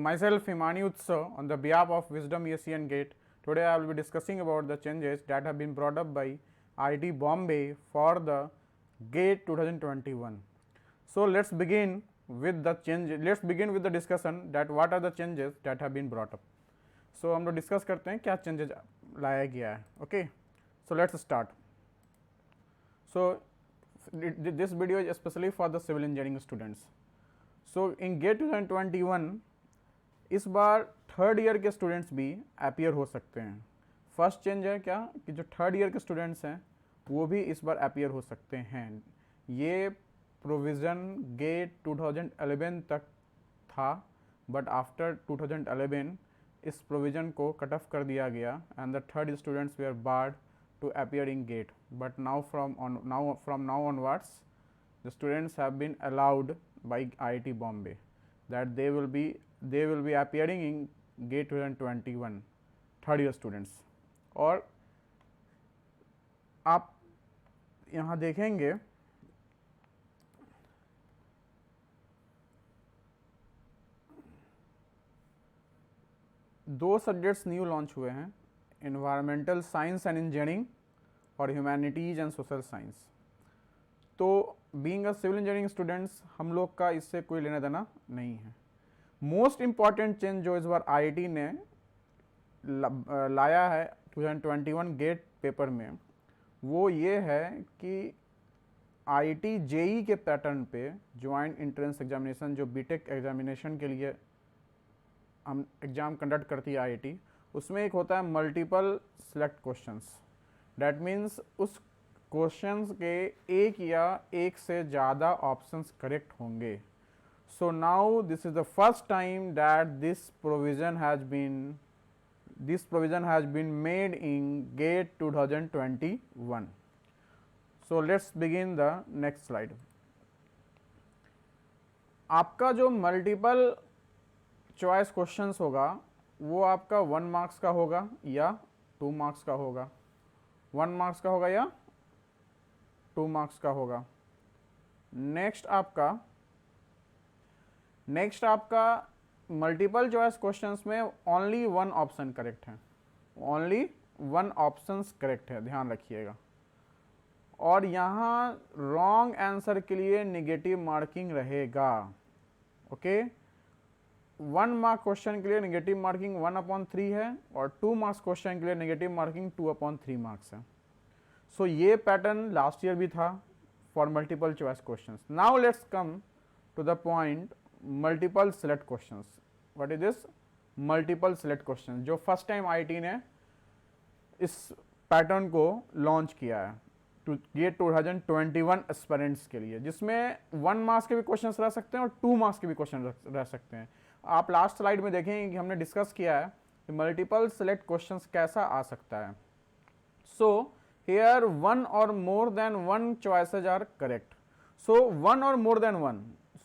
Myself Himani Utsav on the behalf of Wisdom ESE and GATE. Today I will be discussing about the changes that have been brought up by IIT Bombay for the GATE 2021. So let's begin with the change. Let's begin with the discussion that what are the changes that have been brought up. So हम लोग discuss करते हैं क्या changes लाया गया है. Okay, so let's start. So this video is especially for the civil engineering students. So in GATE 2021 इस बार third year के स्टूडेंट्स भी अपीयर हो सकते हैं. फर्स्ट चेंज है क्या कि जो थर्ड ईयर के स्टूडेंट्स हैं वो भी इस बार अपीयर हो सकते हैं. ये प्रोविज़न गेट 2011 तक था, बट आफ्टर 2011 इस प्रोविज़न को कट ऑफ कर दिया गया and the third students were barred to appear in GATE. But now from now onwards the students have been allowed by IIT Bombay that they will be appearing in GATE 2021 third year students. और आप यहाँ देखेंगे दो subjects new launch हुए हैं, environmental science and engineering और humanities and social science. तो being a civil engineering students हम लोग का इससे कोई लेना देना नहीं है. मोस्ट इम्पॉर्टेंट चेंज जो इस बार IIT ने लाया है 2021 गेट पेपर में वो ये है कि IIT JEE के पैटर्न पे ज्वाइंट एंट्रेंस एग्जामिनेशन जो बीटेक एग्जामिनेशन के लिए हम एग्ज़ाम कंडक्ट करती है IIT, उसमें एक होता है multiple select questions. That means उस क्वेश्चंस के एक या एक से ज़्यादा ऑप्शंस करेक्ट होंगे. So now this is the first time that this provision has been made in GATE 2021. So let's begin the next slide. आपका जो मल्टीपल चॉइस क्वेश्चंस होगा वो आपका 1 मार्क्स का होगा या 2 मार्क्स का होगा. 1 मार्क्स का होगा या 2 मार्क्स का होगा. नेक्स्ट आपका मल्टीपल चॉइस क्वेश्चंस में ओनली 1 ऑप्शन करेक्ट है. ओनली 1 ऑप्शंस करेक्ट है, ध्यान रखिएगा. और यहाँ रॉन्ग आंसर के लिए नेगेटिव मार्किंग रहेगा. ओके, 1 मार्क क्वेश्चन के लिए नेगेटिव मार्किंग 1/3 है और 2 मार्क्स क्वेश्चन के लिए नेगेटिव मार्किंग 2/3 मार्क्स है. सो ये पैटर्न लास्ट ईयर भी था for multiple choice questions. Now let's come to the point multiple select questions. What is this multiple select questions, जो फर्स्ट टाइम IIT ने इस पैटर्न को लॉन्च किया है टू गेट 2021 एस्पिरेंट्स के लिए, जिसमें 1 मार्क्स के भी क्वेश्चंस रह सकते हैं और 2 मार्क्स के भी क्वेश्चन रह सकते हैं. आप लास्ट स्लाइड में देखेंगे कि हमने डिस्कस किया है कि मल्टीपल सेलेक्ट क्वेश्चंस कैसा आ सकता है. So here 1 or more than 1 choices are correct. So 1 or more than 1.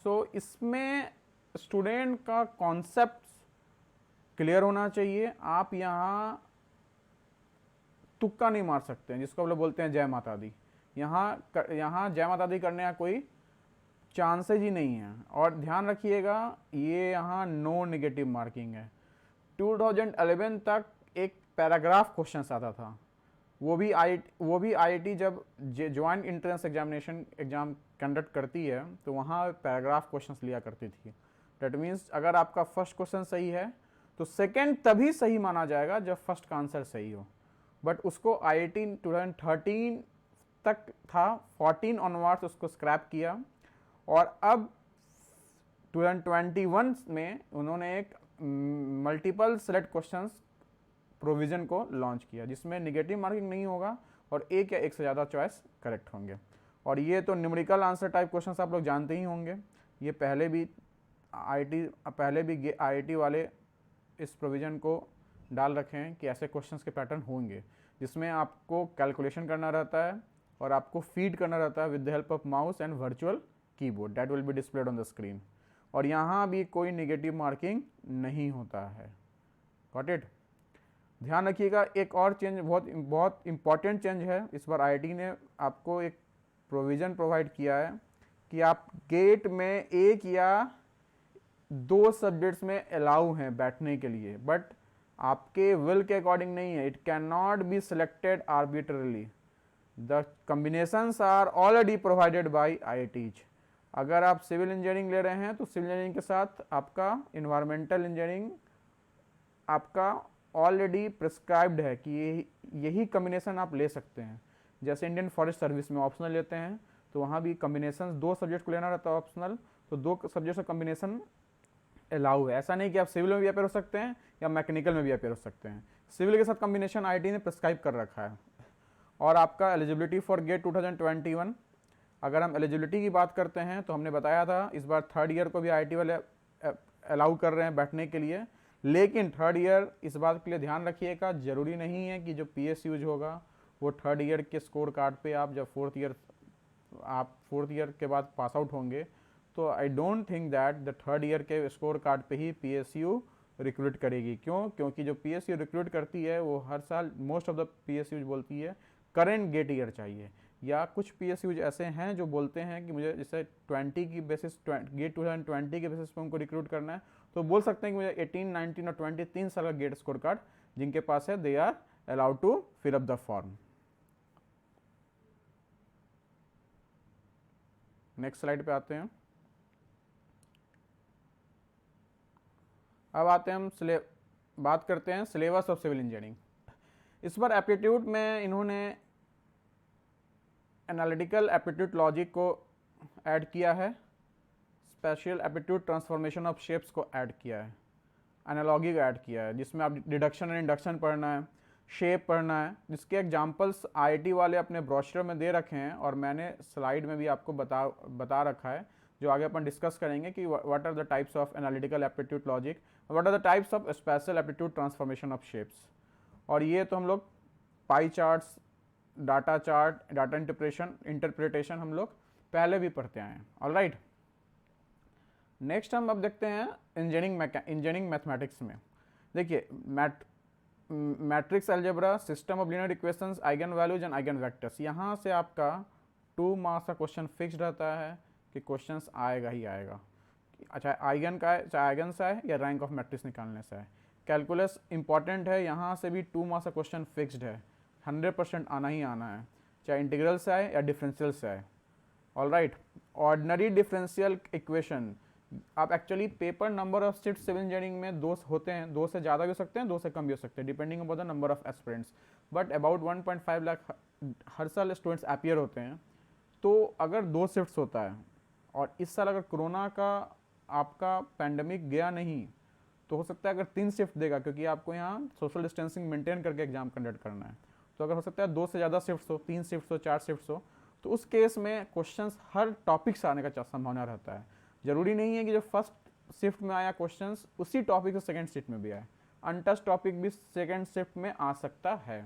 सो इसमें स्टूडेंट का कॉन्सेप्ट क्लियर होना चाहिए. आप यहाँ तुक्का नहीं मार सकते हैं, जिसको हम लोग बोलते हैं जय माता दी. यहाँ जय माता दी करने का कोई चांसेज ही नहीं है. और ध्यान रखिएगा ये यहाँ नो नेगेटिव मार्किंग है. 2011 तक एक पैराग्राफ क्वेश्चन आता था, वो भी IIT जब ज्वाइंट एंट्रेंस एग्जाम कंडक्ट करती है तो वहाँ पैराग्राफ क्वेश्चंस लिया करती थी. डेट मीन्स अगर आपका फर्स्ट क्वेश्चन सही है तो सेकंड तभी सही माना जाएगा जब फर्स्ट का आंसर सही हो. बट उसको IIT 2013 तक था, 14 ऑनवर्ड्स उसको स्क्रैप किया, और अब 2021 में उन्होंने एक मल्टीपल सेलेक्ट क्वेश्चंस प्रोविज़न को लॉन्च किया, जिसमें निगेटिव मार्किंग नहीं होगा और एक या एक से ज़्यादा चॉइस करेक्ट होंगे। और ये तो न्यूमेरिकल आंसर टाइप क्वेश्चंस आप लोग जानते ही होंगे, ये पहले भी IIT वाले इस प्रोविज़न को डाल रखे हैं कि ऐसे क्वेश्चंस के पैटर्न होंगे, जिसमें आपको कैलकुलेशन करना रहता है और आपको फीड करना रहता है with the help of mouse and virtual keyboard that will be displayed on the screen. और यहाँ भी कोई नेगेटिव मार्किंग नहीं होता है। Got it? ध्यान रखिएगा, एक और चेंज बहुत इंपॉर्टेंट चेंज है। इस बार IIT ने आपको एक प्रोविज़न प्रोवाइड किया है कि आप गेट में एक या 2 सब्जेक्ट्स में अलाउ हैं बैठने के लिए, बट आपके विल के अकॉर्डिंग नहीं है। It can not be selected arbitrarily, the combinations are already provided by IITs। अगर आप सिविल इंजीनियरिंग ले रहे हैं तो सिविल इंजीनियरिंग के साथ आपका इन्वायरमेंटल इंजीनियरिंग आपका ऑलरेडी प्रिस्क्राइब्ड है कि यही कॉम्बिनेशन आप ले सकते हैं। जैसे इंडियन फॉरेस्ट सर्विस में ऑप्शनल लेते हैं तो वहाँ भी कॉम्बिनेशन 2 सब्जेक्ट को लेना रहता है ऑप्शनल, तो 2 सब्जेक्ट का कॉम्बिनेशन अलाउ है। ऐसा नहीं कि आप सिविल में भी अपेयर हो सकते हैं या मैकेनिकल में भी अपेयर हो सकते हैं। सिविल के साथ कॉम्बिनेशन IIT ने प्रिस्क्राइब कर रखा है। और आपका एलिजिबिलिटी फॉर गेट 2021, अगर हम एलिजिबिलिटी की बात करते हैं तो हमने बताया था इस बार 3rd ईयर को भी IIT वाले अलाउ कर रहे हैं बैठने के लिए, लेकिन 3rd ईयर इस बात के लिए ध्यान रखिएगा, ज़रूरी नहीं है कि जो PSUs होगा वो 3rd ईयर के स्कोर कार्ड पे आप जब 4th ईयर के बाद पास आउट होंगे तो I don't think that the 3rd year के स्कोर कार्ड पे ही PSU रिक्रूट करेगी। क्यों? क्योंकि जो PSU रिक्रूट करती है वो हर साल मोस्ट ऑफ द PSUs बोलती है करेंट गेट ईयर चाहिए, या कुछ PSUs ऐसे हैं जो बोलते हैं कि मुझे जैसे 20 की बेसिस गेट 2020 के बेसिस पे उनको रिक्रूट करना है, तो बोल सकते हैं कि मुझे 18, 19 और 20 3 साल का गेट स्कोर कार्ड जिनके पास है they are allowed to fill up the form. Next slide पे आते हैं। अब आते हैं हम बात करते हैं सिलेबस ऑफ सिविल इंजीनियरिंग। इस बार एप्टीट्यूड में इन्होंने एनालिटिकल एप्टीट्यूड लॉजिक को ऐड किया है, special aptitude transformation of shapes को ऐड किया है, एनालॉजी को ऐड किया है, जिसमें आप डिडक्शन एंड इंडक्शन पढ़ना है, शेप पढ़ना है, जिसके एग्जांपल्स IIT वाले अपने ब्रोशर में दे रखे हैं और मैंने स्लाइड में भी आपको बता रखा है, जो आगे अपन डिस्कस करेंगे कि what are the types of analytical aptitude logic, what are the types of special aptitude transformation of shapes. और ये तो हम लोग pie charts, data chart, data interpretation हम लोग पहले भी पढ़ते आए हैं। ऑलराइट, नेक्स्ट हम अब देखते हैं इंजीनियरिंग मैथमेटिक्स में। देखिए matrix algebra, system of linear equations, eigen values and eigen vectors, यहाँ से आपका 2 मार्क्स का क्वेश्चन फिक्स्ड रहता है कि क्वेश्चंस आएगा ही आएगा। अच्छा, आइगन का है, चाहे आइगन से आए या रैंक ऑफ मैट्रिक्स निकालने से आए। कैलकुलस इंपॉर्टेंट है, यहाँ से भी 2 मार्क्स का क्वेश्चन फिक्स्ड है, 100% आना ही आना है, चाहे इंटीग्रल से आए या डिफरेंशियल से आए। ऑलराइट, ऑर्डिनरी डिफरेंशियल इक्वेशन, आप actually paper number of shift civil engineering में 2 होते हैं, 2 से ज़्यादा भी हो सकते हैं, 2 से कम भी हो सकते हैं, depending upon the number of aspirants, but about 1.5 lakh हर साल स्टूडेंट्स अपियर होते हैं। तो अगर 2 शिफ्ट्स होता है और इस साल अगर कोरोना का आपका पैंडमिक गया नहीं तो हो सकता है अगर 3 शिफ्ट देगा, क्योंकि आपको यहाँ सोशल डिस्टेंसिंग मेंटेन करके एग्जाम कंडक्ट करना है। तो अगर हो सकता है 2 से ज़्यादा शिफ्ट्स हो, 3 शिफ्ट्स हो, 4 शिफ्ट्स हो, तो उस केस में क्वेश्चंस हर टॉपिक से आने का संभावना रहता है। जरूरी नहीं है कि जो फर्स्ट शिफ्ट में आया क्वेश्चंस उसी टॉपिक से सेकंड शिफ्ट में भी आए, अनटच टॉपिक भी सेकंड शिफ्ट में आ सकता है।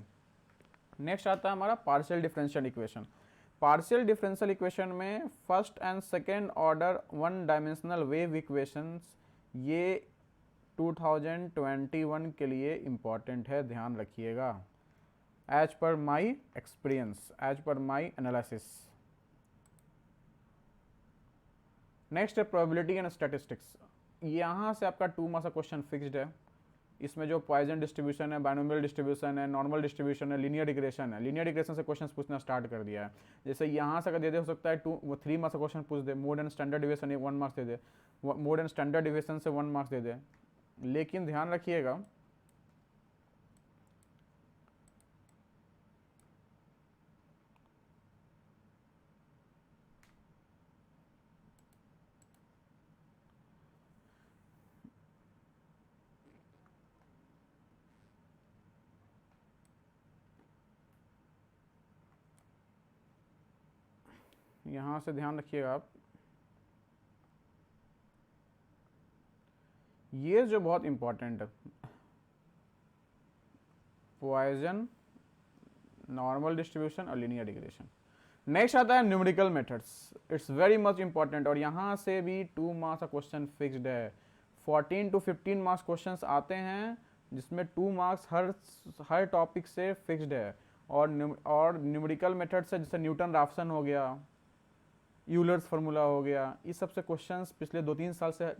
नेक्स्ट आता है हमारा partial differential equation. Partial differential equation में first and second order 1 dimensional wave equations, ये 2021 के लिए इम्पॉर्टेंट है, ध्यान रखिएगा, as per my experience, as per my analysis. Next है प्रोबेबिलिटी एंड स्टैटिस्टिक्स। यहाँ से आपका 2 मार्क्स का क्वेश्चन फिक्स्ड है। इसमें जो पॉइजन डिस्ट्रीब्यूशन है, बाइनोमियल डिस्ट्रीब्यूशन है, नॉर्मल डिस्ट्रीब्यूशन है, लीनियर रिग्रेशन है, लीनियर रिग्रेशन से क्वेश्चन पूछना स्टार्ट कर दिया है। जैसे यहाँ से अगर दे दे, हो सकता है 3 मार्क्स का क्वेश्चन पूछ दे, mode and standard deviation 1 marks दे दे, मोड एंड स्टैंडर्ड डिविएशन से 1 मार्क्स दे दे। लेकिन ध्यान रखिएगा यहाँ से ध्यान रखिएगा आप, ये जो बहुत इंपॉर्टेंट है, पॉइजन, नॉर्मल डिस्ट्रीब्यूशन और लीनियर रिग्रेशन। नेक्स्ट आता है numerical methods, it's very much important, और यहाँ से भी 2 मार्क्स का क्वेश्चन फिक्स्ड है। 14 to 15 मार्क्स क्वेश्चंस आते हैं जिसमें 2 मार्क्स हर टॉपिक से फिक्स्ड है। और न्यूमेरिकल मेथड से जैसे न्यूटन राफसन हो गया, यूलर्स फार्मूला हो गया, इस सब से क्वेश्चंस पिछले 2-3 साल से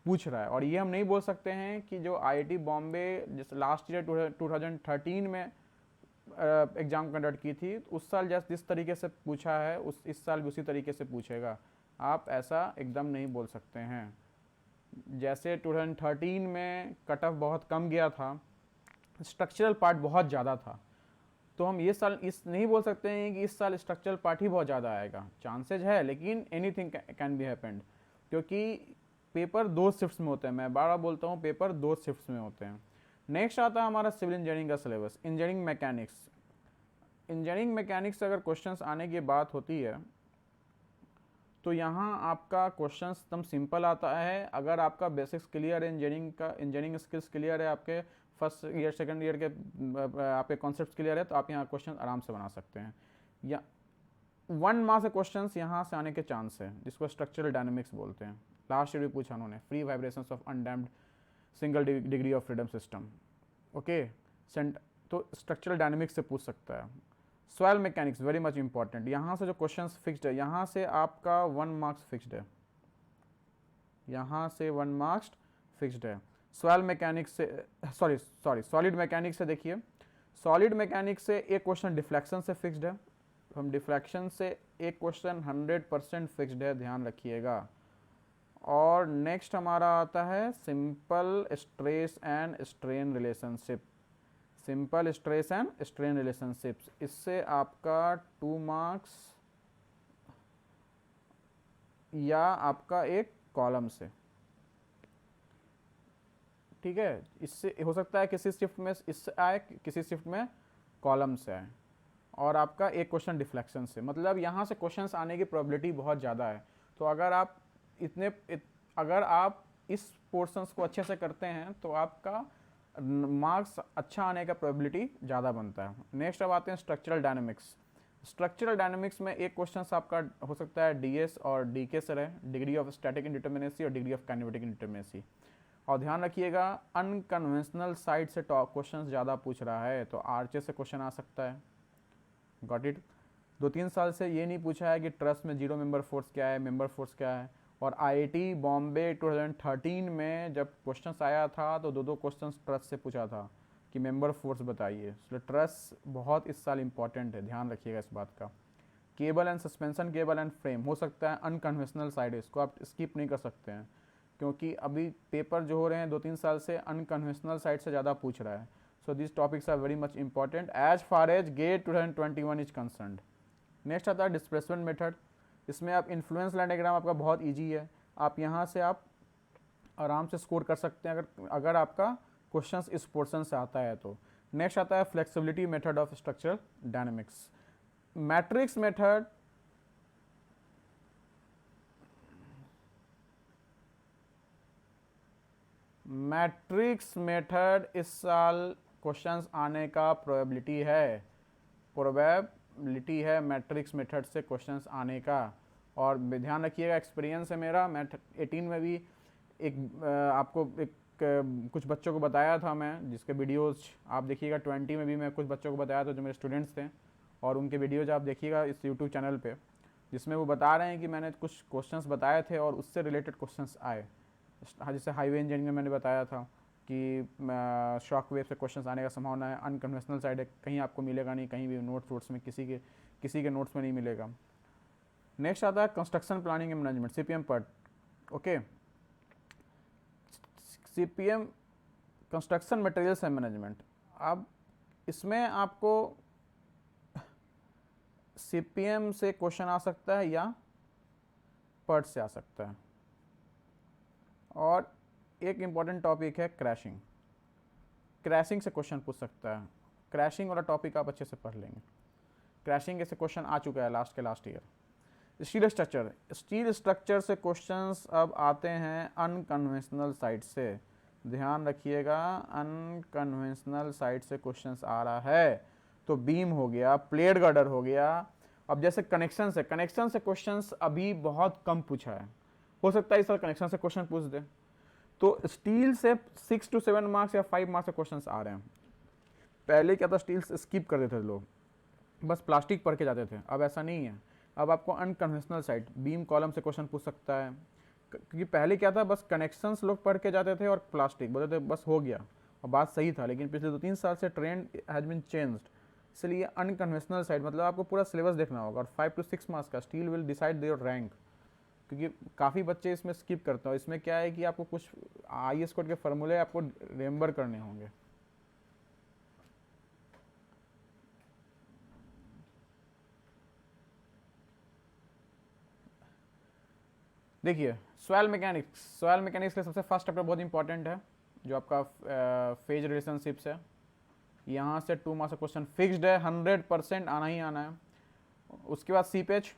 पूछ रहा है। और ये हम नहीं बोल सकते हैं कि जो आईआईटी बॉम्बे जैसे लास्ट ईयर 2013 में एग्ज़ाम कंडक्ट की थी, उस साल जिस तरीके से पूछा है इस साल भी उसी तरीके से पूछेगा, आप ऐसा एकदम नहीं बोल सकते हैं। जैसे 2013 में कट ऑफ बहुत कम गया था, स्ट्रक्चरल पार्ट बहुत ज़्यादा था, तो हम ये साल इस नहीं बोल सकते हैं कि इस साल स्ट्रक्चरल पार्ट ही बहुत ज़्यादा आएगा। चांसेज है, लेकिन एनीथिंग कैन बी हैपेंड, क्योंकि पेपर 2 शिफ्ट्स में होते हैं। मैं बार बार बोलता हूँ, पेपर 2 शिफ्ट्स में होते हैं। नेक्स्ट आता है हमारा सिविल इंजीनियरिंग का syllabus, engineering mechanics. Engineering mechanics से अगर क्वेश्चंस आने की बात होती है तो यहाँ आपका क्वेश्चन एकदम सिंपल आता है। अगर आपका बेसिक्स क्लियर है, इंजीनियरिंग स्किल्स क्लियर है, आपके फर्स्ट ईयर सेकंड ईयर के आपके कॉन्सेप्ट्स क्लियर है, तो आप यहाँ क्वेश्चन आराम से बना सकते हैं। या 1 मार्क्स के क्वेश्चंस यहाँ से आने के चांस है, जिसको स्ट्रक्चरल डायनेमिक्स बोलते हैं। लास्ट ईयर भी पूछा उन्होंने, free vibrations of undamped single degree of freedom system. Okay, तो स्ट्रक्चरल डायनेमिक्स से पूछ सकता है। Soil mechanics very much important, यहाँ से जो क्वेश्चंस फिक्स्ड है, यहाँ से आपका 1 मार्क्स फिक्स्ड है, यहाँ से 1 मार्क्स फिक्स्ड है। सॉइल मैकेनिक्स से सॉलिड मैकेनिक्स से देखिए, सॉलिड मैकेनिक्स से एक क्वेश्चन डिफ्लेक्शन से फिक्स्ड है। हम डिफ्लेक्शन से एक क्वेश्चन 100% फिक्स्ड है, ध्यान रखिएगा। और नेक्स्ट हमारा आता है simple stress and strain relationship, simple stress and strain relationships. इससे आपका 2 मार्क्स या आपका एक कॉलम से, ठीक है, इससे हो सकता है किसी शिफ्ट में इससे आए, किसी शिफ्ट में कॉलम से आए, और आपका एक क्वेश्चन डिफ्लेक्शन से। मतलब यहाँ से क्वेश्चंस आने की प्रोबेबिलिटी बहुत ज़्यादा है। तो अगर आप इस पोर्शंस को अच्छे से करते हैं तो आपका मार्क्स अच्छा आने का प्रोबेबिलिटी ज़्यादा बनता है। नेक्स्ट अब आते हैं स्ट्रक्चरल डायनेमिक्स। स्ट्रक्चरल डायनेमिक्स में एक क्वेश्चन आपका हो सकता है डीएस और डीके से रहे, डिग्री ऑफ स्टैटिक इंडिटरमिनेसी और डिग्री ऑफ काइनेमेटिक इंडिटरमिनेसी। और ध्यान रखिएगा, अनकन्वेंशनल साइड से क्वेश्चन ज़्यादा पूछ रहा है, तो आरचे से क्वेश्चन आ सकता है। Got it. 2-3 साल से ये नहीं पूछा है कि ट्रस्ट में 0 मेंबर फोर्स क्या है, मेंबर फोर्स क्या है। और आईआईटी बॉम्बे 2013 में जब क्वेश्चंस आया था तो 2 क्वेश्चंस ट्रस्ट से पूछा था कि मेंबर फोर्स बताइए। इसलिए ट्रस्ट बहुत इस साल इंपॉर्टेंट है, ध्यान रखिएगा इस बात का। Cable and suspension cable and frame हो सकता है अनकन्वेंशनल साइड, इसको आप स्किप नहीं कर सकते हैं, क्योंकि अभी पेपर जो हो रहे हैं 2-3 साल से अनकन्वेंशनल साइड से ज़्यादा पूछ रहा है। So this topics are very much important as far as GATE 2021 is concerned. Next आता है डिस्प्लेसमेंट मेथड। इसमें आप इन्फ्लुएंस लाइन डायग्राम आपका बहुत ईजी है, आप यहाँ से आप आराम से स्कोर कर सकते हैं अगर आपका क्वेश्चंस इस पोर्शन से आता है तो। नेक्स्ट आता है flexibility method of structural dynamics. Matrix method इस साल क्वेश्चंस आने का प्रोबेबिलिटी है मैट्रिक्स मेथड से क्वेश्चंस आने का। और ध्यान रखिएगा, एक्सपीरियंस है मेरा, मैं 18 में भी आपको कुछ बच्चों को बताया था मैं, जिसके वीडियोस आप देखिएगा। 20 में भी मैं कुछ बच्चों को बताया था जो मेरे स्टूडेंट्स थे, और उनके वीडियोज आप देखिएगा इस यूट्यूब चैनल पे, जिसमें वो बता रहे हैं कि मैंने कुछ क्वेश्चंस बताए थे और उससे रिलेटेड क्वेश्चंस आए। जैसे हाईवे इंजीनियरिंग में मैंने बताया था कि शॉक वेव से क्वेश्चंस आने का संभावना है, अनकन्वेंशनल साइड है, कहीं आपको मिलेगा नहीं, कहीं भी नोट्स में किसी के नोट्स में नहीं मिलेगा। नेक्स्ट आता है construction planning and management, CPM part. Okay, CPM construction materials and management. अब इसमें आपको सीपीएम से क्वेश्चन आ सकता है या पर्ट से आ सकता है। और एक इम्पॉर्टेंट टॉपिक है क्रैशिंग से क्वेश्चन पूछ सकता है। क्रैशिंग वाला टॉपिक आप अच्छे से पढ़ लेंगे। क्रैशिंग के से क्वेश्चन आ चुका है लास्ट ईयर। स्टील स्ट्रक्चर से क्वेश्चंस अब आते हैं अनकन्वेंशनल साइड से। ध्यान रखिएगा, अनकन्वेंशनल साइड से क्वेश्चंस आ रहा है। तो बीम हो गया, प्लेट गर्डर हो गया। अब जैसे कनेक्शन से क्वेश्चंस अभी बहुत कम पूछा है, हो सकता है इस साल कनेक्शन से क्वेश्चन पूछ दे। तो स्टील से 6 to 7 मार्क्स या 5 मार्क्स के क्वेश्चंस आ रहे हैं। पहले क्या था, स्टील स्किप कर देते थे लोग, बस प्लास्टिक पढ़ के जाते थे। अब ऐसा नहीं है, अब आपको अनकन्वेंशनल साइड बीम कॉलम से क्वेश्चन पूछ सकता है। क्योंकि पहले क्या था, बस कनेक्शंस लोग पढ़ के जाते थे और प्लास्टिक बोलते थे, बस हो गया, और बात सही था। लेकिन पिछले 2-3 साल से ट्रेंड हैज बीन चेंज्ड, इसलिए अनकन्वेंशनल साइड मतलब आपको पूरा सिलेबस देखना होगा। और 5 to 6 मार्क्स का steel will decide your rank, क्योंकि काफ़ी बच्चे इसमें स्किप करते हैं। इसमें क्या है कि आपको कुछ IAS कोड के फॉर्मूले आपको रिमेंबर करने होंगे। देखिए सॉइल मैकेनिक्स के लिए सबसे फर्स्ट चैप्टर बहुत इंपॉर्टेंट है, जो आपका फेज रिलेशनशिप्स है। यहाँ से 2 मार्क्स का क्वेश्चन फिक्स्ड है, 100% आना ही आना है। उसके बाद सीपेज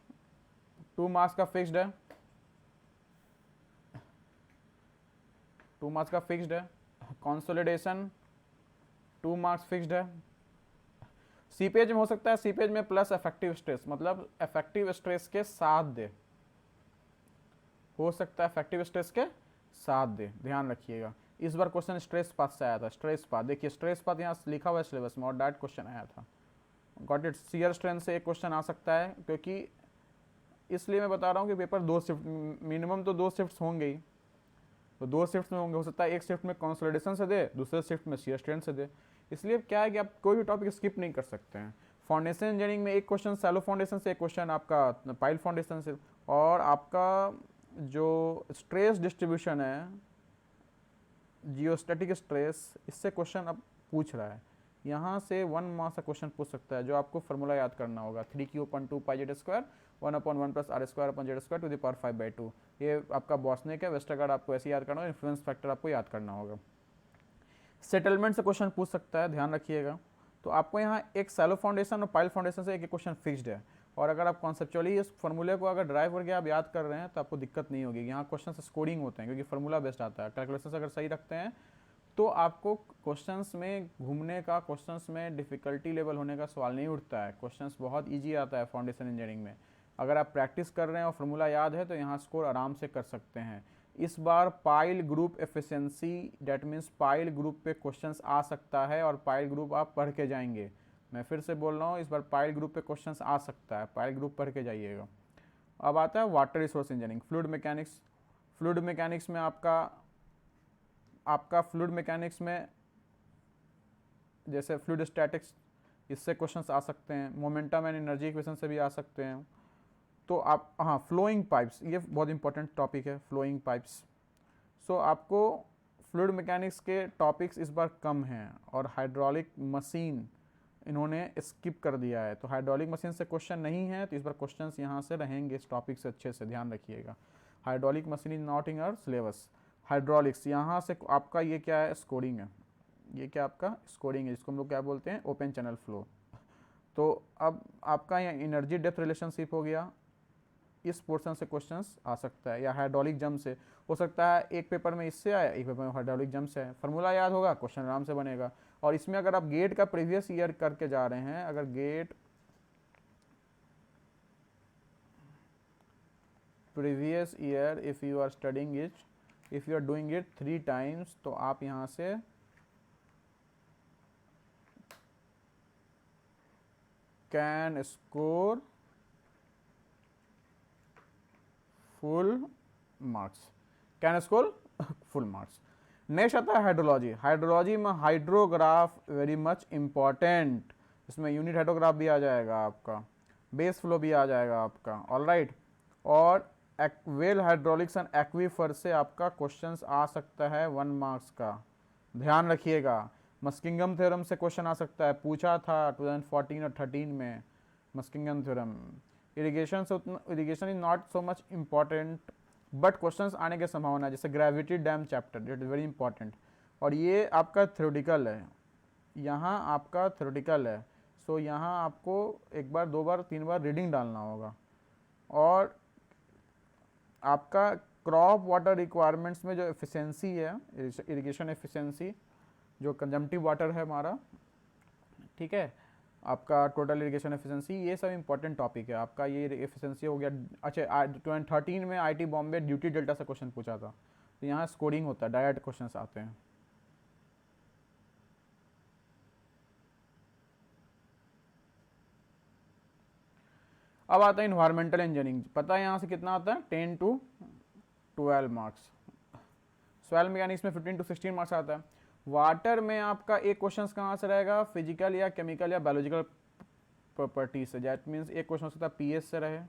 2 मार्क्स का फिक्स्ड है, 2 मार्क्स का फिक्स्ड है। कंसोलिडेशन 2 मार्क्स फिक्स्ड है। सीपेज में हो सकता है, सीपेज में प्लस इफेक्टिव स्ट्रेस, मतलब इफेक्टिव स्ट्रेस के साथ दे, हो सकता है इफेक्टिव स्ट्रेस के साथ दे, ध्यान रखिएगा। इस बार क्वेश्चन स्ट्रेस पाथ से आया था। स्ट्रेस पाथ देखिए, स्ट्रेस पाथ यहाँ लिखा हुआ है सिलेबस में, और डायरेक्ट क्वेश्चन आया था। Got it. शियर स्ट्रेंथ से एक क्वेश्चन आ सकता है, क्योंकि इसलिए मैं बता रहा हूँ कि पेपर 2 शिफ्ट, मिनिमम तो 2 शिफ्ट होंगे ही, तो 2 शिफ्ट में होंगे। हो सकता है एक शिफ्ट में कंसोलिडेशन से दे, दूसरे शिफ्ट में शियर स्ट्रेंथ से दे। इसलिए क्या है कि आप कोई भी टॉपिक स्किप नहीं कर सकते हैं। फाउंडेशन इंजीनियरिंग में एक क्वेश्चन सैलो फाउंडेशन से, एक क्वेश्चन आपका पाइल फाउंडेशन से, और आपका जो स्ट्रेस डिस्ट्रीब्यूशन है, जियोस्टैटिक स्ट्रेस, इससे क्वेश्चन अब पूछ रहा है। यहाँ से 1 मार्क्स का क्वेश्चन पूछ सकता है, जो आपको फॉर्मूला याद करना होगा, 3q/2 πz² 1/1 + r² to the power 5/2। ये आपका बॉसनेक है, वेस्टरगार्ड आपको ऐसे याद करना होगा, इन्फ्लुएंस फैक्टर आपको याद करना होगा। सेटलमेंट से क्वेश्चन पूछ सकता है, ध्यान रखिएगा। तो आपको यहाँ एक सैलो फाउंडेशन और पाइल फाउंडेशन से एक क्वेश्चन फिक्स्ड है, और अगर आप कॉन्सेप्चुअली इस फॉर्मूले को अगर ड्राइव करके आप याद कर रहे हैं तो आपको दिक्कत नहीं होगी। यहाँ क्वेश्चन स्कोरिंग होते हैं, क्योंकि फॉर्मूला बेस्ड आता है। कैलकुलेशन अगर सही रखते हैं तो आपको क्वेश्चंस में घूमने का, क्वेश्चंस में डिफ़िकल्टी लेवल होने का सवाल नहीं उठता है। क्वेश्चंस बहुत इजी आता है फाउंडेशन इंजीनियरिंग में। अगर आप प्रैक्टिस कर रहे हैं और फॉर्मूला याद है तो यहाँ स्कोर आराम से कर सकते हैं। इस बार pile group efficiency, that means pile group पे क्वेश्चंस आ सकता है, और पाइल ग्रुप आप पढ़ के जाएंगे। मैं फिर से बोल रहा हूँ, इस बार पाइल ग्रुप पे क्वेश्चंस आ सकता है, पाइल ग्रुप पढ़ के जाइएगा। अब आता है water resource engineering, fluid mechanics. Fluid mechanics में आपका फ्लूइड मैकेनिक्स में जैसे फ्लूइड स्टैटिक्स, इससे क्वेश्चंस आ सकते हैं। मोमेंटम एंड एनर्जी इक्वेशन से भी आ सकते हैं। तो आप, हाँ, फ्लोइंग पाइप्स, ये बहुत इंपॉर्टेंट टॉपिक है, फ्लोइंग पाइप्स। सो आपको फ्लूइड मैकेनिक्स के टॉपिक्स इस बार कम हैं, और हाइड्रोलिक मशीन इन्होंने स्किप कर दिया है। तो हाइड्रोलिक मशीन से क्वेश्चन नहीं है, तो इस बार क्वेश्चंस यहाँ से रहेंगे इस टॉपिक से, अच्छे से ध्यान रखिएगा। Hydraulic machine is not in our syllabus. Hydraulics यहाँ से आपका ये क्या है, स्कोरिंग है। ये क्या आपका स्कोरिंग है, जिसको हम लोग क्या बोलते हैं, ओपन चैनल फ्लो। तो अब आपका यहाँ एनर्जी डेप्थ रिलेशनशिप हो गया, इस पोर्शन से क्वेश्चंस आ सकता है। या हाइड्रोलिक जंप से हो सकता है, एक पेपर में इससे आया, एक पेपर में हाइड्रोलिक जंप से है। फॉर्मूला याद होगा, क्वेश्चन आराम से बनेगा। और इसमें अगर आप गेट का प्रीवियस ईयर करके जा रहे हैं, अगर GATE previous year if you are studying it, if you are doing it 3 times, तो आप यहाँ से can score full marks, can score full marks. Next आता है हाइड्रोलॉजी। हाइड्रोलॉजी में हाइड्रोग्राफ वेरी मच इम्पॉर्टेंट, इसमें यूनिट हाइड्रोग्राफ भी आ जाएगा आपका, बेस फ्लो भी आ जाएगा आपका, ऑलराइट। और वेल हाइड्रोलिक्स एंड एक्वीफर से आपका क्वेश्चंस आ सकता है 1 मार्क्स का, ध्यान रखिएगा। मस्किंगम थ्योरम से क्वेश्चन आ सकता है, पूछा था 2014 और 13 में मस्किंगम थ्योरम। इरिगेशन से irrigation is not so much important, but questions आने की संभावना है, जैसे gravity dam chapter, it is very important. और ये आपका थ्योरेटिकल है, यहाँ आपका थ्योरेटिकल है। सो यहाँ आपको 1 बार 2 बार 3 बार रीडिंग डालना होगा। और आपका क्रॉप वाटर रिक्वायरमेंट्स में जो एफिशिएंसी है, इरिगेशन एफिशिएंसी, जो कंजम्पटिव वाटर है हमारा, ठीक है, आपका टोटल इरिगेशन एफिशिएंसी, ये सब इंपॉर्टेंट टॉपिक है आपका। ये एफिशिएंसी हो गया। अच्छा 2013 में आईटी बॉम्बे ड्यूटी डेल्टा से क्वेश्चन पूछा था, तो यहाँ स्कोरिंग होता है, डायरेक्ट क्वेश्चन आते हैं। अब आता है इन्वायरमेंटल इंजीनियरिंग। पता है यहाँ से कितना आता है, 10 to 12 मार्क्स। 12 में यानी इसमें 15 to 16 मार्क्स आता है। वाटर में आपका एक क्वेश्चन कहाँ से रहेगा, फिजिकल या केमिकल या बायोलॉजिकल प्रॉपर्टी से। दैट मीन्स एक क्वेश्चन हो सकता है पीएच से रहे,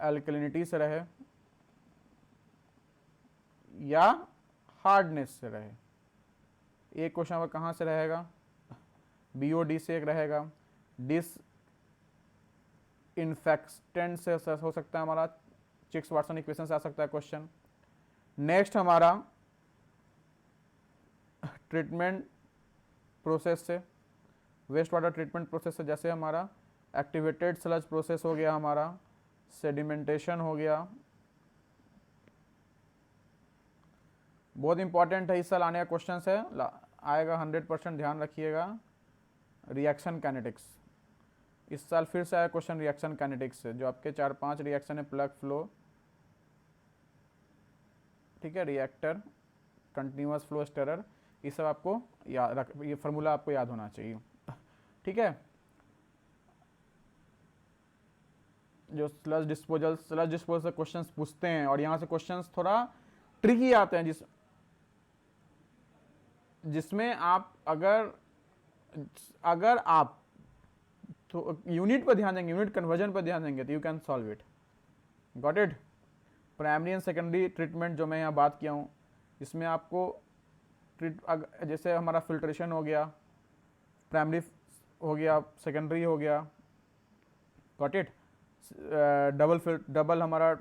अल्कलिनिटी से रहे, या हार्डनेस से रहे। एक क्वेश्चन अब कहाँ से रहेगा, बीओडी से एक रहेगा, डिस इन्फेक्टेंट से हो सकता है हमारा, चिक्स वाटसन इक्वेशन से आ सकता है क्वेश्चन। नेक्स्ट हमारा ट्रीटमेंट प्रोसेस से, वेस्ट वाटर ट्रीटमेंट प्रोसेस से, जैसे हमारा एक्टिवेटेड स्लज प्रोसेस हो गया, हमारा सेडिमेंटेशन हो गया। बहुत इंपॉर्टेंट है, इस साल आने का क्वेश्चन है, आएगा 100%, ध्यान रखिएगा। रिएक्शन काइनेटिक्स, इस साल फिर से आया क्वेश्चन रिएक्शन काइनेटिक्स से, जो आपके 4-5 रिएक्शन है, प्लग फ्लो, ठीक है, रिएक्टर, कंटिन्यूअस फ्लो स्टरर, ये सब आपको याद रख, ये फार्मूला आपको याद होना चाहिए, ठीक है। जो स्लज डिस्पोजल से क्वेश्चंस पूछते हैं, और यहाँ से क्वेश्चंस थोड़ा ट्रिकी आते हैं, जिसमें आप अगर आप तो यूनिट पर ध्यान देंगे, यूनिट कन्वर्जन पर ध्यान देंगे, तो you can solve it. Got it. Primary and secondary treatment जो मैं यहाँ बात किया हूँ, इसमें आपको जैसे हमारा फिल्ट्रेशन हो गया, प्राइमरी हो गया, सेकेंडरी हो गया, गॉट इट। डबल हमारा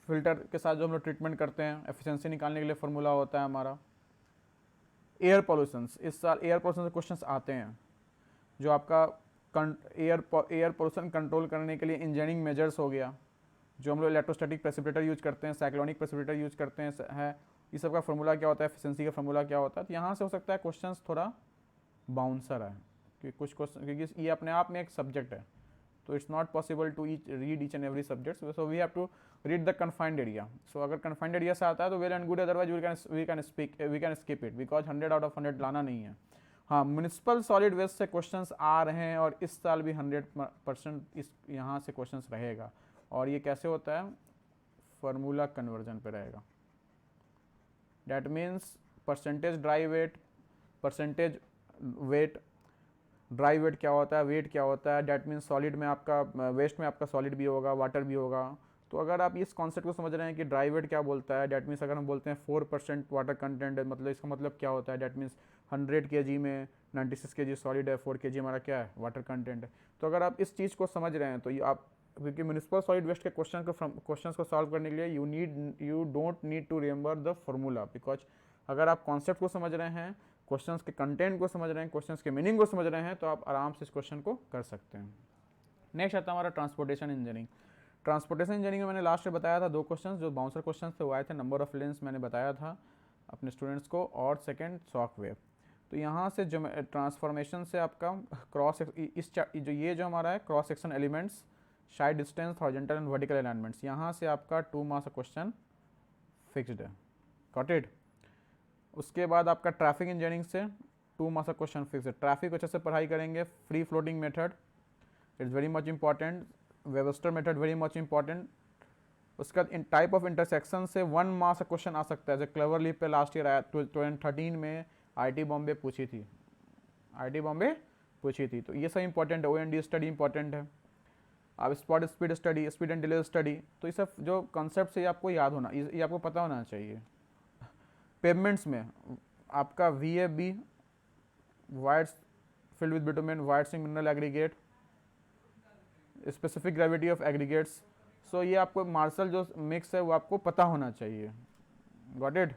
फिल्टर के साथ जो हम लोग ट्रीटमेंट करते हैं, एफिशिएंसी निकालने के लिए फार्मूला होता है हमारा। एयर पॉल्यूशन, इस साल एयर पॉल्यूशन से क्वेश्चंस आते हैं, जो आपका एयर पॉल्यूशन कंट्रोल करने के लिए इंजीनियरिंग मेजर्स हो गया, जो हम लोग इलेक्ट्रोस्टैटिक प्रेसिपिटेटर यूज करते हैं, साइक्लोनिक प्रेसिपिटेटर यूज करते हैं, है ये सब का फार्मूला क्या होता है, एफिशिएंसी का फार्मूला क्या होता है। तो यहाँ से हो सकता है क्वेश्चंस थोड़ा बाउंसर है, क्योंकि कुछ क्वेश्चन, क्योंकि ये अपने आप में एक सब्जेक्ट है, तो it's not possible to read each and every subject, so we have to read the confined area. So अगर कन्फाइंड एरिया से आता है तो well and good, otherwise we can skip it, because 100 out of 100 लाना नहीं है। हाँ, municipal solid waste से क्वेश्चंस आ रहे हैं, और इस साल भी 100% इस यहाँ से क्वेश्चंस रहेगा। और ये कैसे होता है, फार्मूला कन्वर्जन पे रहेगा। That means percentage dry weight, percentage weight, dry weight क्या होता है, वेट क्या होता है। डैट मीन्स सॉलिड में आपका, वेस्ट में आपका सॉलिड भी होगा, वाटर भी होगा। तो अगर आप इस कॉन्सेप्ट को समझ रहे हैं कि ड्राई वेट क्या बोलता है, डैट मीन्स अगर हम बोलते हैं 4% वाटर कंटेंट है, मतलब इसका मतलब क्या होता है, डैट मीन्स 100 kg में 96 kg सॉलिड है, 4 kg हमारा क्या है, वाटर कंटेंट है। तो अगर आप इस चीज़ को समझ रहे हैं, तो ये आप, क्योंकि म्यूनिसिपल सॉलिड वेस्ट के क्वेश्चन को सॉल्व करने के लिए you don't need to remember the formula, because अगर आप कॉन्सेप्ट को समझ रहे हैं, क्वेश्चंस के कंटेंट को समझ रहे हैं, क्वेश्चंस के मीनिंग को समझ रहे हैं, तो आप आराम से इस क्वेश्चन को कर सकते हैं। नेक्स्ट आता है हमारा ट्रांसपोर्टेशन इंजीनियरिंग। ट्रांसपोर्टेशन इंजीनियरिंग में मैंने लास्ट में बताया था 2 क्वेश्चन जो बाउंसर क्वेश्चन थे वो आए थे, नंबर ऑफ लेंस मैंने बताया था अपने स्टूडेंट्स को, और सेकेंड शॉक वेव। तो यहाँ से जो ट्रांसफॉर्मेशन से आपका क्रॉस, इस जो ये जो हमारा है cross section elements, side distance, horizontal and vertical alignments, यहाँ से आपका 2 मार्क्स का क्वेश्चन फिक्स्ड है। Got it. उसके बाद आपका ट्रैफिक इंजीनियरिंग से 2 मार्क्स का क्वेश्चन फिक्स है। ट्रैफिक अच्छे से पढ़ाई करेंगे, free floating method it's very much important, Webster method very much important. उसका इन टाइप ऑफ इंटरसेक्शन से 1 मार्क्स का क्वेश्चन आ सकता है, जो क्लेवर लीप पे लास्ट ईयर आया 2013 में, आईटी बॉम्बे पूछी थी, तो ये सब इंपॉर्टेंट है। OND स्टडी इंपॉर्टेंट है। अब spot speed study, speed and delay study, तो ये सब जो कॉन्सेप्ट है ये आपको याद होना, ये आपको पता होना चाहिए। पेवमेंट्स में आपका VAB, voids filled with bitumen, voids in mineral aggregate, specific gravity of aggregates, so ये आपको मार्शल जो मिक्स है वो आपको पता होना चाहिए। Got it.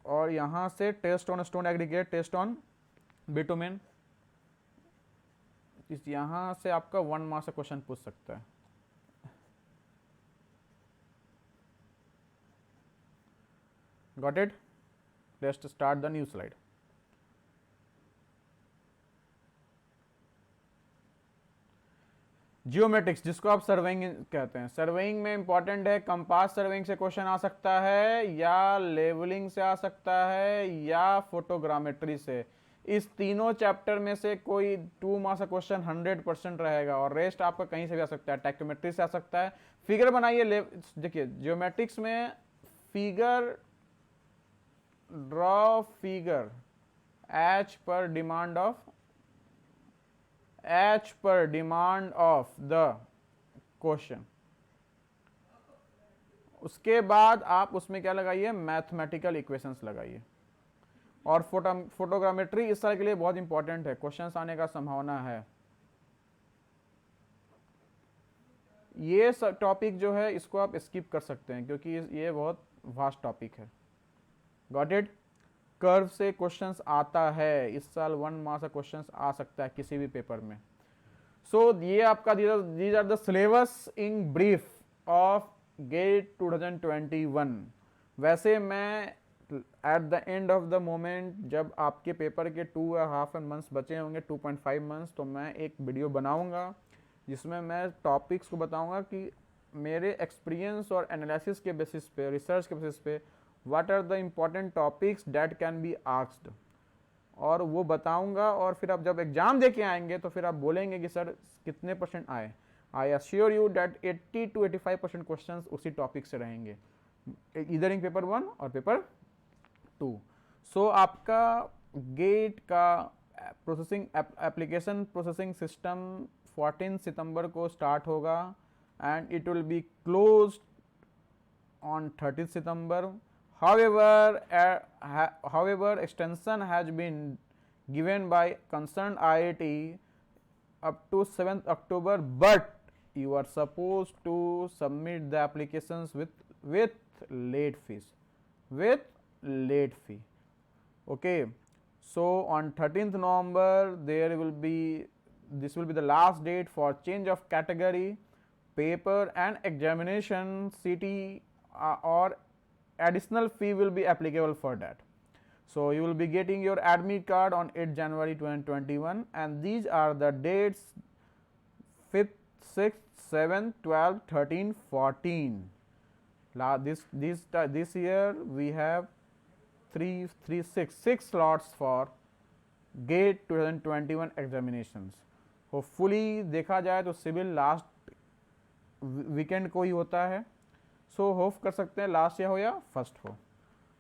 और यहाँ से test on stone aggregate, test on bitumen, इस यहाँ से आपका 1 मार्क्स का क्वेश्चन पूछ सकता है। Got it? Let's start the new slide. Geometrics, जिसको आप सर्वेइंग कहते हैं, सर्वेइंग में इंपॉर्टेंट है, कंपास सर्वेइंग से क्वेश्चन आ सकता है, या लेवलिंग से आ सकता है, या फोटोग्रामेट्री से। इस तीनों चैप्टर में से कोई 2 मार्क्स का क्वेश्चन 100% रहेगा, और रेस्ट आपका कहीं से भी आ सकता है। टैक्योमेट्री से आ सकता है, फिगर बनाइए। देखिए जियोमेट्रिक्स में फिगर, ड्रॉ फिगर एच पर डिमांड ऑफ द क्वेश्चन। उसके बाद आप उसमें क्या लगाइए, मैथमेटिकल इक्वेशंस लगाइए। और फोटोग्रामेट्री इस साल के लिए बहुत इंपॉर्टेंट है, क्वेश्चंस आने का संभावना है। ये टॉपिक जो है इसको आप स्किप कर सकते हैं, क्योंकि ये बहुत वास्ट टॉपिक है। Got it? कर्व से क्वेश्चंस आता है, इस साल 1 मार्क्स का क्वेश्चंस आ सकता है किसी भी पेपर में। सो ये आपका these are the syllabus in brief of GATE 2021। वैसे मैं at the end of the moment, जब आपके पेपर के 2.5 मंथ्स बचे होंगे, 2.5 मंथ्स, तो मैं एक वीडियो बनाऊंगा जिसमें मैं टॉपिक्स को बताऊंगा कि मेरे एक्सपीरियंस और एनालिसिस के बेसिस पे, रिसर्च के बेसिस पे, what are the important topics that can be asked, और वो बताऊंगा। और फिर आप जब एग्जाम दे के आएंगे तो फिर आप बोलेंगे कि सर कितने % आए। I assure you that 80 to 85% question उसी टॉपिक से रहेंगे, इधर इन पेपर 1 और पेपर 2। सो आपका गेट का प्रोसेसिंग एप्लीकेशन प्रोसेसिंग सिस्टम 14 सितंबर को स्टार्ट होगा, and it will be closed on 30th September. However, extension has been given by concerned IIT up to 7th October, but you are supposed to submit the applications with late fees, with late fee. Okay, so on 13th November this will be the last date for change of category, paper and examination. CT or additional fee will be applicable for that. So you will be getting your admit card on 8 January 2021, and these are the dates: 5th, 6th, 7th, 12th, 13th, 14th. This year we have 6 slots for GATE 2021 examinations. Hopefully देखा जाए तो civil last weekend को ही होता है, so hope कर सकते हैं last year हो या फर्स्ट हो।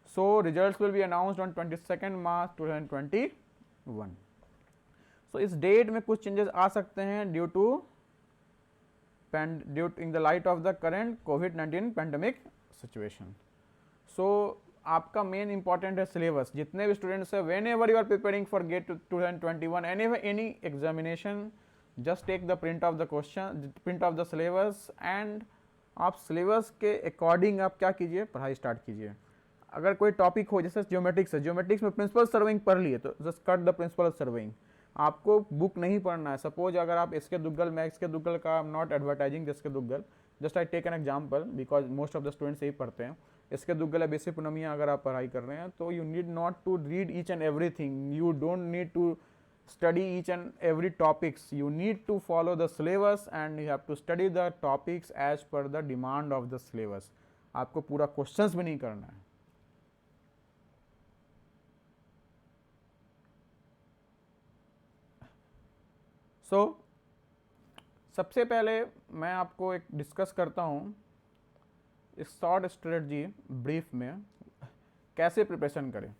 So results will be announced on 22 March 2021। So इस डेट में कुछ चेंजेस आ सकते हैं due in the light of the current कोविड-19 पैंडेमिक सिचुएशन। सो आपका मेन इंपॉर्टेंट है सिलेबस। जितने भी स्टूडेंट्स हैं, whenever you are preparing for GATE 2021 any examination, just take the print of the question, print of the syllabus, and आप syllabus के according आप क्या कीजिए, पढ़ाई स्टार्ट कीजिए। अगर कोई टॉपिक हो, जैसे ज्योमेट्रिक्स है, ज्योमेट्रिक्स में प्रिंसिपल सर्विंग पढ़ लिए तो just cut the principle surveying. आपको बुक नहीं पढ़ना है। सपोज अगर आप एसके दुग्गल, मैं एसके दुग्गल का not advertising SK Duggal, just I take an example because most of the students यही पढ़ते हैं। एसके दुग्गल या बेसिक पूनमिया अगर आप पढ़ाई कर रहे हैं तो you need not to read each and everything, you don't need to study each and every topics. You need to follow the syllabus and you have to study the topics as per the demand of the syllabus. आपको पूरा questions भी नहीं करना है। सो सबसे पहले मैं आपको एक डिस्कस करता हूँ इस शॉर्ट स्ट्रेटजी ब्रीफ में कैसे प्रिपरेशन करें।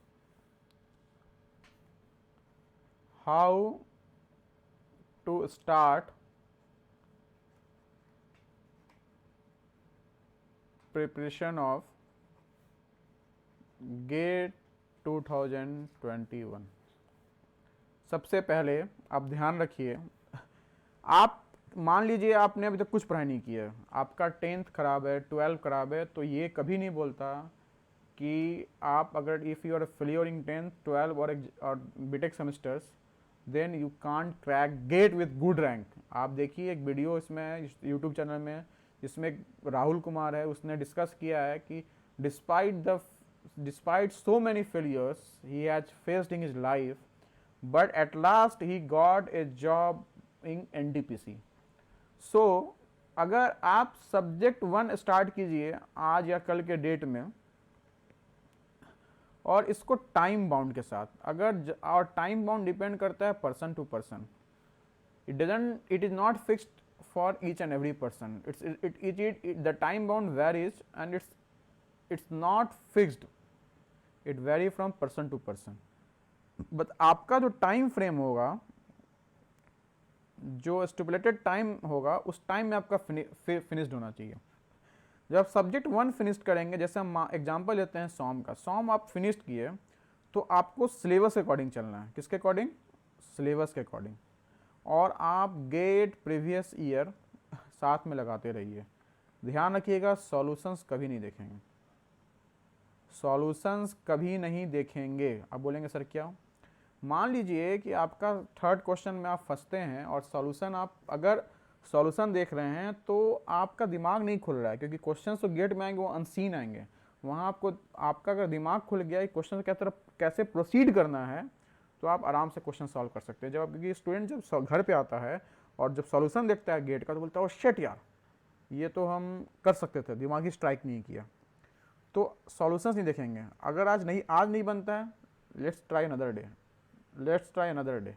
How to start preparation of GATE 2021। सबसे पहले आप ध्यान रखिए, आप मान लीजिए आपने अभी तक कुछ पढ़ाई नहीं की है, आपका 10th खराब है, 12th खराब है, तो ये कभी नहीं बोलता कि आप अगर if you are failure in 10th, 12th और BTech semesters, then you can't crack GATE with good rank. आप देखिए एक वीडियो इसमें यूट्यूब चैनल में जिसमें राहुल कुमार है, उसने डिस्कस किया है कि despite so many failures he has faced in his life, but at last he got a job in NTPC. So अगर आप सब्जेक्ट 1 स्टार्ट कीजिए आज या कल के डेट में, और इसको टाइम बाउंड के साथ, और टाइम बाउंड डिपेंड करता है person to person, it is not fixed for each and every person, the time bound varies and it's not fixed, it very from person to person. But आपका जो time frame होगा, जो stipulated time होगा, उस time में आपका finished होना चाहिए। जब आप सब्जेक्ट 1 फिनिश्ड करेंगे, जैसे हम एग्जांपल लेते हैं सॉम का, सॉम आप फिनिश्ड किए तो आपको सिलेबस के अकॉर्डिंग चलना है। किसके अकॉर्डिंग? सिलेबस के अकॉर्डिंग। और आप गेट प्रीवियस ईयर साथ में लगाते रहिए। ध्यान रखिएगा सॉल्यूशंस कभी नहीं देखेंगे, सॉल्यूशंस कभी नहीं देखेंगे। अब बोलेंगे सर क्या? मान लीजिए कि आपका 3rd क्वेश्चन में आप फंसते हैं और सॉल्यूशन, आप अगर सॉल्यूशन देख रहे हैं तो आपका दिमाग नहीं खुल रहा है, क्योंकि क्वेश्चन तो गेट में आएंगे वो अनसीन आएंगे। वहाँ आपका अगर दिमाग खुल गया क्वेश्चन की तरफ कैसे प्रोसीड करना है, तो आप आराम से क्वेश्चन सॉल्व कर सकते हैं। जब क्योंकि स्टूडेंट जब घर पे आता है और जब सॉल्यूशन देखता है गेट का, तो बोलता है ओ शिट यार, ये तो हम कर सकते थे, दिमागी स्ट्राइक नहीं किया। तो सॉल्यूशंस नहीं देखेंगे। अगर आज नहीं बनता है, लेट्स ट्राई अनदर डे,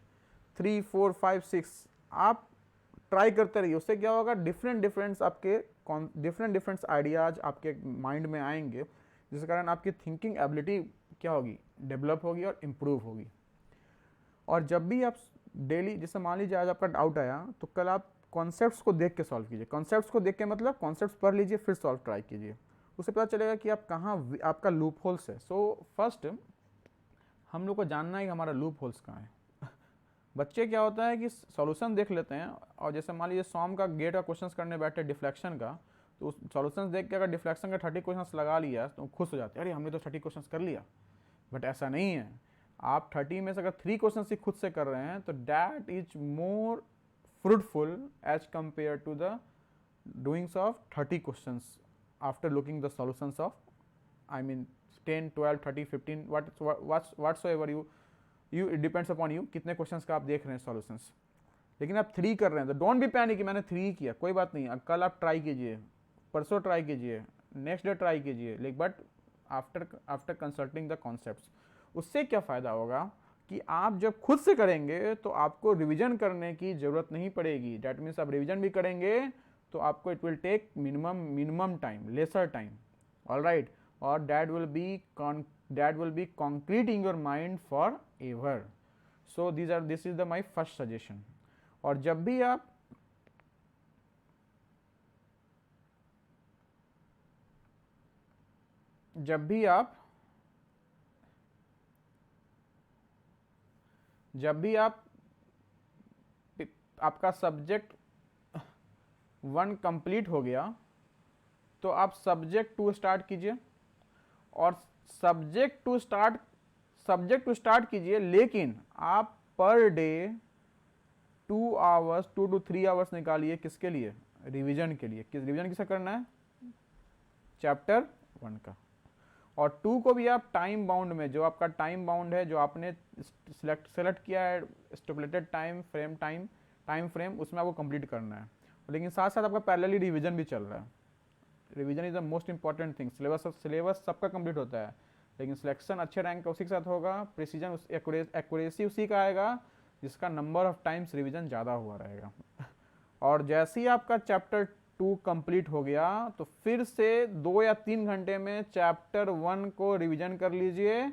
3, 4, 5, 6 आप ट्राई करते रहिए। उससे क्या होगा, डिफरेंट आइडियाज आपके माइंड में आएंगे, जिस कारण आपकी थिंकिंग एबिलिटी क्या होगी, डेवलप होगी और इम्प्रूव होगी। और जब भी आप डेली, जैसे मान लीजिए आज आपका डाउट आया, तो कल आप कॉन्सेप्ट्स को देख के सॉल्व कीजिए। कॉन्सेप्ट्स को देख के मतलब कॉन्सेप्ट्स पढ़ लीजिए, फिर सॉल्व ट्राई कीजिए। उससे पता चलेगा कि आप कहाँ आपका लूप होल्स है। सो फर्स्ट हम लोग को जानना है कि हमारा लूप होल्स कहाँ है। बच्चे क्या होता है कि सॉल्यूशन देख लेते हैं, और जैसे मान लीजिए सॉम का गेट का क्वेश्चंस करने बैठे डिफ्लेक्शन का, तो उस सॉल्यूशन देख के अगर डिफ्लेक्शन का 30 क्वेश्चंस लगा लिया तो खुश हो जाते हैं, अरे हमने तो 30 क्वेश्चंस कर लिया। बट ऐसा नहीं है। आप 30 में से अगर 3 क्वेश्चन ही खुद से कर रहे हैं, तो that is more fruitful as compare to the doings of 30 questions after looking the solutions of, I mean 10, 12, 30, 15 whatsoever you it depends upon you कितने क्वेश्चंस का आप देख रहे हैं सॉल्यूशंस। लेकिन आप 3 कर रहे हैं तो डोंट बी पैनिक कि मैंने 3 किया, कोई बात नहीं। कल आप ट्राई कीजिए, परसों ट्राई कीजिए, नेक्स्ट डे ट्राई कीजिए, लेकिन but after consulting the concepts. उससे क्या फ़ायदा होगा कि आप जब खुद से करेंगे तो आपको रिविजन करने की ज़रूरत नहीं पड़ेगी। डैट मीन्स आप रिविजन भी करेंगे तो आपको it will take minimum time, lesser time, all right, और that will be concrete in your mind forever. So this is my first suggestion. और जब भी आप आपका सब्जेक्ट 1 कंप्लीट हो गया, तो आप सब्जेक्ट 2 स्टार्ट कीजिए। और सब्जेक्ट टू स्टार्ट कीजिए, लेकिन आप per day 2 hours 2 to 3 hours निकालिए। किसके लिए? रिवीजन के लिए। रिवीजन किसका करना है? चैप्टर 1 का। और 2 को भी आप टाइम बाउंड में, जो आपका टाइम बाउंड है, जो आपने सेलेक्ट किया है स्टिपुलेटेड टाइम फ्रेम, उसमें आपको कंप्लीट करना है। लेकिन साथ साथ आपका पैरेलली रिवीजन भी चल रहा है। Revision is the most important thing. Syllabus सबका कंप्लीट होता है, लेकिन सिलेक्शन अच्छे रैंक का उसी के साथ होगा, प्रिसीजन एक्यूरेसी उसी का आएगा जिसका नंबर ऑफ टाइम्स रिवीजन ज़्यादा हुआ रहेगा। और जैसे ही आपका चैप्टर 2 कंप्लीट हो गया, तो फिर से 2 या 3 घंटे में चैप्टर 1 को रिवीजन कर लीजिए,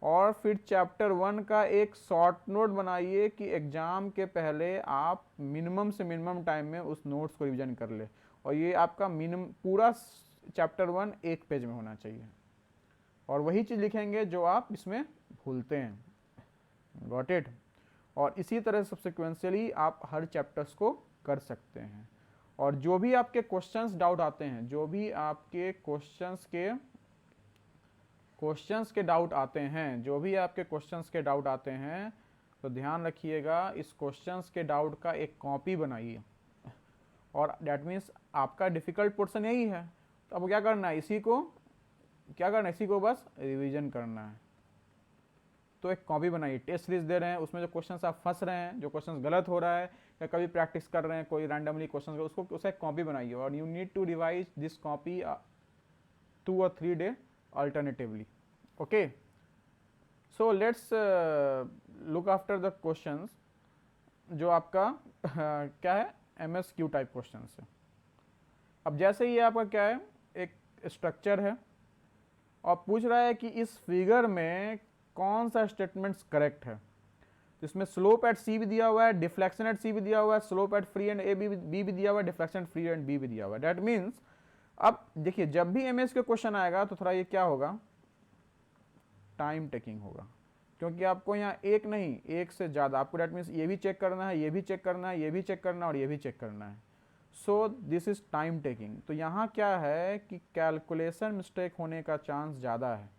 और फिर चैप्टर 1 का एक शॉर्ट नोट बनाइए कि एग्जाम के पहले आप मिनिमम से मिनिमम टाइम में उस नोट्स को रिवीजन कर ले। और ये आपका पूरा चैप्टर 1 1 पेज में होना चाहिए, और वही चीज़ लिखेंगे जो आप इसमें भूलते हैं। Got it? और इसी तरह सब्सिक्वेंशियली आप हर चैप्टर्स को कर सकते हैं। और जो भी आपके क्वेश्चंस डाउट आते हैं, जो भी आपके क्वेश्चंस के डाउट आते हैं, तो ध्यान रखिएगा, इस क्वेश्चंस के डाउट का एक कॉपी बनाइए, और डैट मीन्स आपका डिफ़िकल्ट पोर्शन यही है। तो अब क्या करना है, इसी को बस रिवीजन करना है। तो एक कॉपी बनाइए, टेस्ट सीरीज दे रहे हैं, उसमें जो क्वेश्चंस आप फंस रहे हैं, जो क्वेश्चंस गलत हो रहा है, या कभी प्रैक्टिस कर रहे हैं कोई रैंडमली क्वेश्चन, उसको उसे एक कॉपी बनाइए, और you need to revise this copy 2 or 3 day alternatively. Okay, so let's look after the questions जो आपका क्या है, MSQ टाइप क्वेश्चंस है। अब जैसे ही आपका क्या है, एक स्ट्रक्चर है और पूछ रहा है कि इस फिगर में कौन सा स्टेटमेंट्स करेक्ट है। इसमें स्लोप एट सी भी दिया हुआ है, डिफ्लेक्शन एट सी भी दिया हुआ है, slope at free and A B भी दिया हुआ है, डिफ्लेक्शन फ्री एंड बी भी दिया हुआ है। दैट मीन्स अब देखिए, जब भी एमएस के क्वेश्चन आएगा तो थोड़ा ये क्या होगा, टाइम टेकिंग होगा, क्योंकि आपको यहाँ एक नहीं, एक से ज़्यादा आपको, दैट मीन्स ये भी चेक करना है, ये भी चेक करना है, ये भी चेक करना है, और ये भी चेक करना है। So this is time taking. तो यहाँ क्या है कि कैलकुलेशन मिस्टेक होने का चांस ज़्यादा है,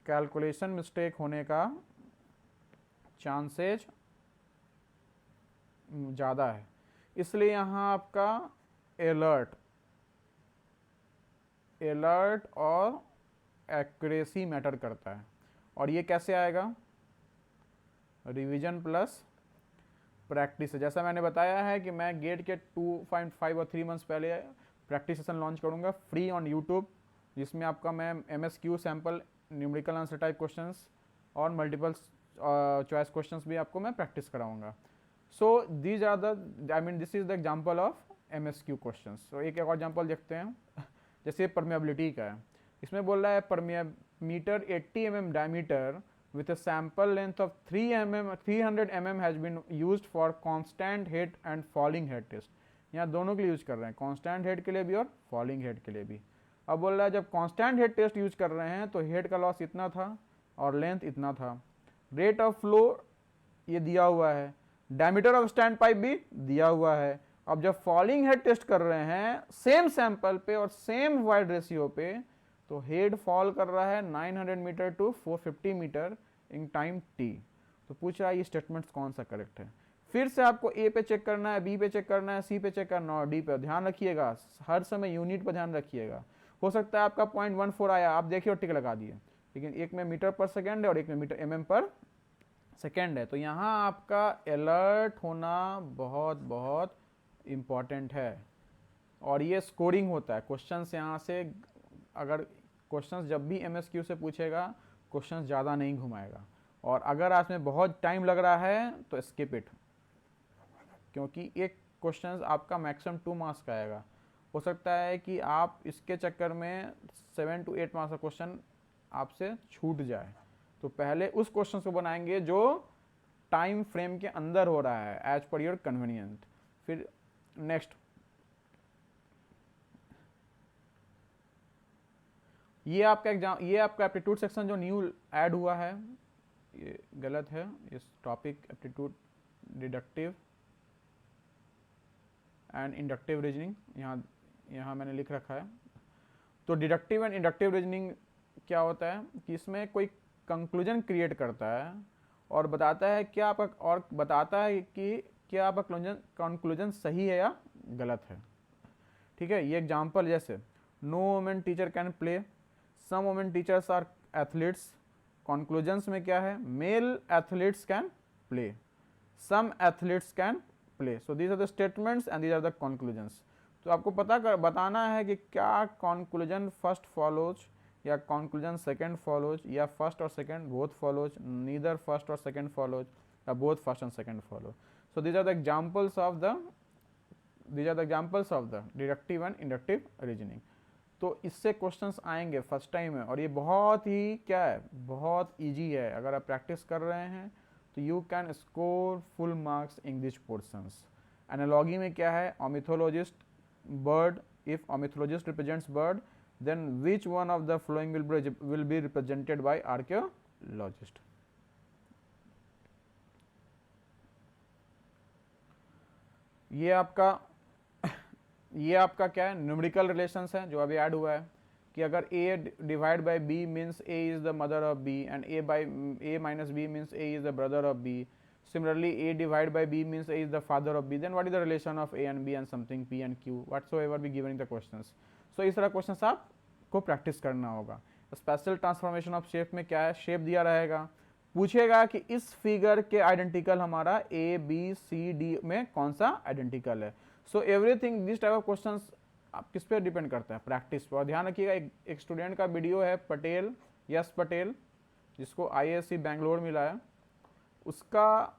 कैलकुलेशन मिस्टेक होने का चांसेज ज़्यादा है, इसलिए यहाँ आपका अलर्ट और एक्यूरेसी मैटर करता है। और ये कैसे आएगा, रिवीजन प्लस प्रैक्टिस है। जैसा मैंने बताया है कि मैं गेट के 2.5 और 3 मंथ्स पहले प्रैक्टिस सेशन लॉन्च करूँगा फ्री ऑन यूट्यूब, जिसमें आपका मैं MSQ sample, numerical answer type questions और मल्टीपल चॉइस क्वेश्चंस भी आपको मैं प्रैक्टिस कराऊंगा। So these are the, I mean this is the example of MSQ questions. So एक और एग्जांपल देखते हैं, जैसे परमेबिलिटी का है। इसमें बोल रहा है perimeter 80 mm diameter with a sample length of 300 mm has been used for constant head and falling head test। यहाँ दोनों के लिए यूज कर रहे हैं, कांस्टेंट हेड के लिए भी और फॉलिंग हेड के लिए भी। अब बोल रहा है जब कांस्टेंट हेड टेस्ट यूज कर रहे हैं तो हेड का लॉस इतना था और लेंथ इतना था, रेट ऑफ फ्लो ये दिया हुआ है, डायमीटर ऑफ स्टैंड पाइप भी दिया हुआ है। अब जब फॉलिंग हेड टेस्ट कर रहे हैं सेम सैंपल पे और सेम वाइड रेशियो पे, तो हेड फॉल कर रहा है 900 meter to 450 meter in time t। तो पूछ रहा है ये स्टेटमेंट्स कौन सा करेक्ट है। फिर से आपको ए पे चेक करना है, बी पे चेक करना है, सी पे चेक करना है और डी पे। ध्यान रखिएगा, हर समय यूनिट पर ध्यान रखिएगा। हो सकता है आपका 0.14 आया, आप देखिए और टिक लगा दिए, लेकिन एक में मीटर पर सेकेंड है और एक में मीटर mm पर सेकेंड है। तो यहाँ आपका अलर्ट होना बहुत बहुत इम्पॉर्टेंट है, और ये स्कोरिंग होता है क्वेश्चंस। यहाँ से अगर क्वेश्चंस जब भी MSQ से पूछेगा, क्वेश्चंस ज़्यादा नहीं घुमाएगा, और अगर आज में बहुत टाइम लग रहा है तो स्किप इट, क्योंकि एक क्वेश्चंस आपका मैक्सिमम 2 मार्क्स का आएगा। हो सकता है कि आप इसके चक्कर में 7 to 8 मार्क्स का क्वेश्चन आपसे छूट जाए। तो पहले उस क्वेश्चन को बनाएंगे जो टाइम फ्रेम के अंदर हो रहा है, एज पर योर कन्वीनियंट। फिर नेक्स्ट, ये आपका एग्जाम, ये आपका एप्टीट्यूड सेक्शन जो न्यू ऐड हुआ है, ये गलत है। इस topic aptitude deductive and inductive reasoning यहाँ मैंने लिख रखा है। तो डिडक्टिव एंड इंडक्टिव रीजनिंग क्या होता है कि इसमें कोई कंक्लूजन क्रिएट करता है और बताता है क्या आपका, और बताता है कि क्या आपका कंक्लूजन सही है या गलत है। ठीक है, ये एग्जाम्पल जैसे no women teacher can play, some women teachers are athletes. Conclusions में क्या है, male athletes can play, some athletes can play. So these are the statements and these are the conclusions. तो आपको बताना है कि क्या कंक्लूजन फर्स्ट फॉलोज या कंक्लूजन सेकंड फॉलोज, या फर्स्ट और second both follows, neither first और सेकंड फॉलोज, या both first and second follow. So these are the examples of the deductive and inductive reasoning. तो इससे क्वेश्चंस आएंगे first time है, और ये बहुत ही क्या है, बहुत इजी है। अगर आप प्रैक्टिस कर रहे हैं तो you can score full marks in this portions. Analogy में क्या है, ornithologist bird, if ornithologist represents bird, then which one of the following will be represented by archaeologist। ये आपका क्या है, न्यूमेरिकल रिलेशंस है जो अभी ऐड हुआ है कि अगर a divide by b means a is the mother of b and a minus b means a is the brother of b, similarly a divided by b means a is the father of b, then what is the relation of a and b and something p and q whatsoever be given in the questions. So इस तरह questions आपको practice करना होगा. Special transformation of shape में क्या है, shape दिया रहेगा, पूछेगा कि इस फिगर के आइडेंटिकल हमारा ए बी सी डी में कौन सा आइडेंटिकल है. So everything this type of questions आप किस पे डिपेंड करता है, प्रैक्टिस पर. और ध्यान रखिएगा एक स्टूडेंट का वीडियो है पटेल, यस पटेल, जिसको IISc बेंगलोर मिला है, उसका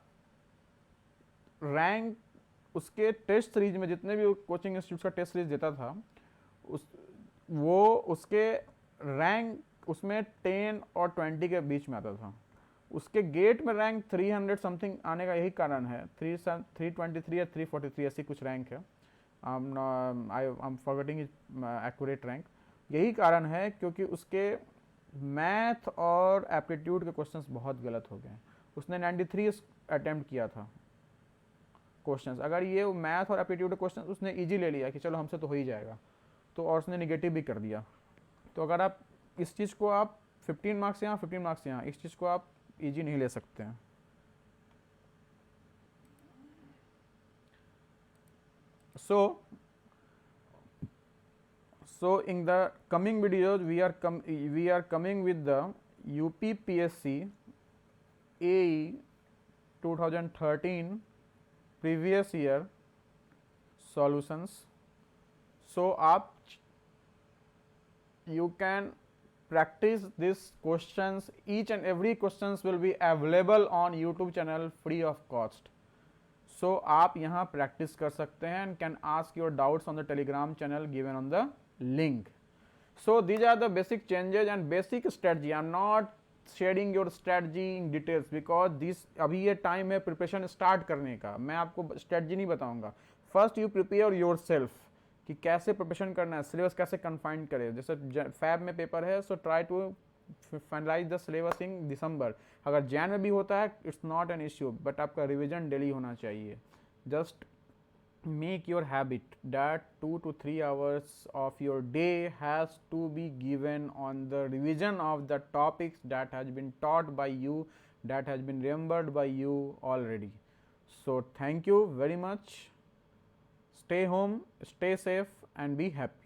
रैंक उसके टेस्ट सीरीज में जितने भी कोचिंग इंस्टीट्यूट का टेस्ट सीरीज देता था उसके रैंक उसमें 10 और 20 के बीच में आता था. उसके गेट में रैंक 300 समथिंग आने का यही कारण है, 323 या 343 ऐसी कुछ रैंक है, I am forgetting accurate rank. यही कारण है क्योंकि उसके मैथ और एप्टीट्यूड के क्वेश्चंस बहुत गलत हो गए. उसने 93 अटेम्प्ट किया था क्वेश्चंस, अगर ये मैथ और एप्टीट्यूड के क्वेश्चंस उसने इजी ले लिया कि चलो हमसे तो हो ही जाएगा, तो और उसने निगेटिव भी कर दिया. तो अगर आप इस चीज़ को आप 15 मार्क्स यहाँ 15 मार्क्स यहाँ, इस चीज़ को आप इजी नहीं ले सकते हैं. So in the coming videos we are coming with the UPPSC AE 2013 previous year solutions. So you can practice these questions. Each and every questions will be available on YouTube channel free of cost. So आप यहाँ practice कर सकते हैं and can ask your doubts on the Telegram channel given on the link. So these are the basic changes and basic strategy. I am not sharing your strategy in details because this अभी ये time है preparation start करने का. मैं आपको strategy नहीं बताऊंगा. First you prepare yourself कि कैसे प्रिपरेशन करना है, सिलेबस कैसे कन्फाइन करें. जैसे फैब में पेपर है, so try to finalise the syllabus in December. अगर जैन में भी होता है it's not an issue, but आपका रिवीजन डेली होना चाहिए. Just make your habit that 2 to 3 hours of your day has to be given on the revision of the topics that has been taught by you, that has been remembered by you already. So thank you very much. Stay home, stay safe and be happy.